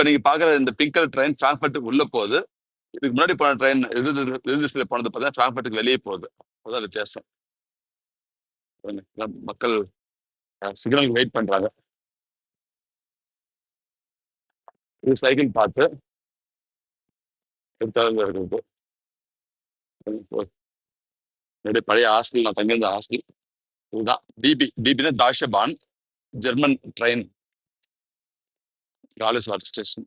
இப்ப நீங்க பாக்குற இந்த பிங்க் கலர் ட்ரெயின் பிராங்க்ஃபர்ட்டுக்கு உள்ள போகுது. இதுக்கு முன்னாடி போன ட்ரெயின் எதிர்திசையில போனது பார்த்தா பிராங்க்ஃபர்ட்டுக்கு வெளியே போகுது. அதான் வித்தியாசம். மக்கள் சிக்னலுக்கு வெயிட் பண்றாங்க. இது சைக்கிள் பார்த்து இருக்குது. என்னுடைய பழைய ஹாஸ்டல், நான் தங்கியிருந்த ஹாஸ்டல் இதுதான். டிபினா டாஷே பான், ஜெர்மன் ட்ரெயின், காலிஸ் வாட்டர் ஸ்டேஷன்.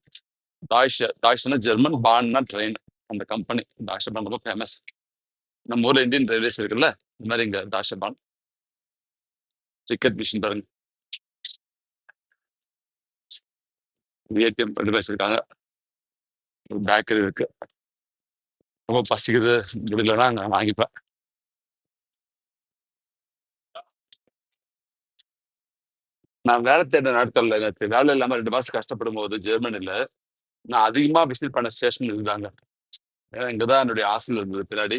டாஷ்னா ஜெர்மன், பான்னா ட்ரெயின். அந்த கம்பெனி டாஷே பான் ரொம்ப ஃபேமஸ். நம்ம ஊர்ல இந்தியன் ரயில்வேஸ் இருக்குல்ல, இந்த மாதிரி இங்க டாஷே பான். டிக்கெட் மிஷின் பாருங்க, ஏடிஎம் ரெண்டு வச்சிருக்காங்க. ஒரு பேக்கரி இருக்கு. ரொம்ப பசிக்குது முடியலன்னா நான் வாங்கிப்பேன். நான் வேலை தேட நாட்கள்ல எனக்கு வேலை இல்லாம 2 மாசம் கஷ்டப்படும் போது ஜெர்மனில நான் அதிகமா விசிட் பண்ண ஸ்டேஷன் இதுதாங்க. ஏன்னா இங்கதான் என்னுடைய ஹாஸ்டல் இருந்தது பின்னாடி.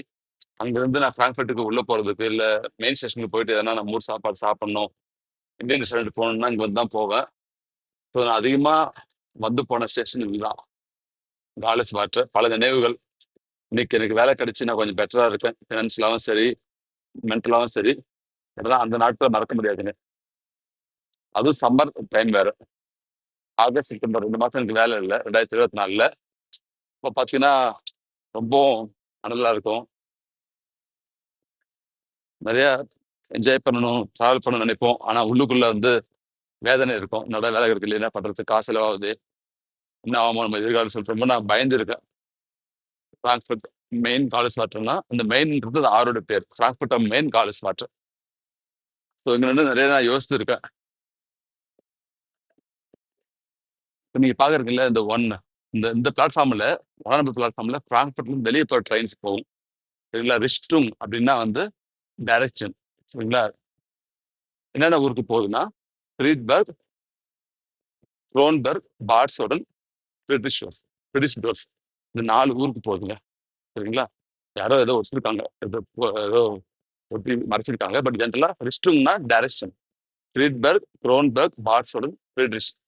அங்கிருந்து நான் பிராங்க்ஃபர்ட்டுக்கு உள்ள போறதுக்கு, இல்ல மெயின் ஸ்டேஷனுக்கு போயிட்டு எதனா நம்ம ஊர் சாப்பாடு சாப்பிடணும், இந்தியன் ரெஸ்டாரண்ட் போகணும்னா இங்க வந்து தான் போவேன். ஸோ நான் அதிகமா வந்து போன ஸ்டேஷன் இதுதான், காலிஸ் வாட்டர். பல நினைவுகள். இன்னைக்கு எனக்கு வேலை கிடைச்சு நான் கொஞ்சம் பெட்டரா இருக்கேன், ஃபினான்ஷியலாவும் சரி, மென்டலாவும் சரி. அதெல்லாம் அந்த நாட்களை மறக்க முடியாதுங்க. அதுவும் சம்மர் டைம் வேற. ஆகஸ்ட், செப்டம்பர் 2 மாசம் எனக்கு வேலை இல்லை 2024ல. இப்போ பார்த்தீங்கன்னா ரொம்ப அனலா இருக்கும். நிறைய என்ஜாய் பண்ணணும், ட்ராவல் பண்ண நினைப்போம். ஆனா உள்ளுக்குள்ள வந்து வேதனை இருக்கும். என்னோட வேலை இருக்கு, என்ன பண்றது, காசு செலவாகுது, என்ன ஆகுமோ நம்ம எதிர்காலம் சொல்றோமோ நான் பயந்து இருக்கேன். பிராங்க்ஃபர்ட் மெயின் காலேஜ் வாட்டர்னா இந்த மெயின்ன்றது ஆரோட பேர், Frankfurt main college water. So இங்க வந்து நிறைய நான் யோசித்து இருக்கேன். இப்போ நீங்க பாக்குறீங்கல்ல இந்த இந்த பிளாட்ஃபார்ம்ல, 1 நம்பர் பிளாட்ஃபார்ம்ல பிராங்க்ஃபர்ட்ல இருந்து வெளியே போகிற ட்ரெயின்ஸ் போகும். சரிங்களா? ரிஸ்டும் அப்படின்னா வந்து டைரக்ஷன். சரிங்களா? என்னென்ன ஊருக்கு போகுதுன்னா ஃப்ரீட்பர்க், க்ரோன்பர்க், பார்ட்ஸோடன், ஃப்ரிட்ரிஷ்டோர்ஃப். இந்த 4 ஊருக்கு போகுதுங்க. சரிங்களா? யாரோ ஏதோ வச்சிருக்காங்க, ஏதோ ஒட்டி மறைச்சிருக்காங்க. பட் ஜென்ரலா ரிஸ்டும்னா டைரக்ஷன். ஃப்ரீட்பர்க், க்ரோன்பர்க், பார்ட்ஸோடன், ஃப்ரிட்ரிஷ்டோர்ஃப்.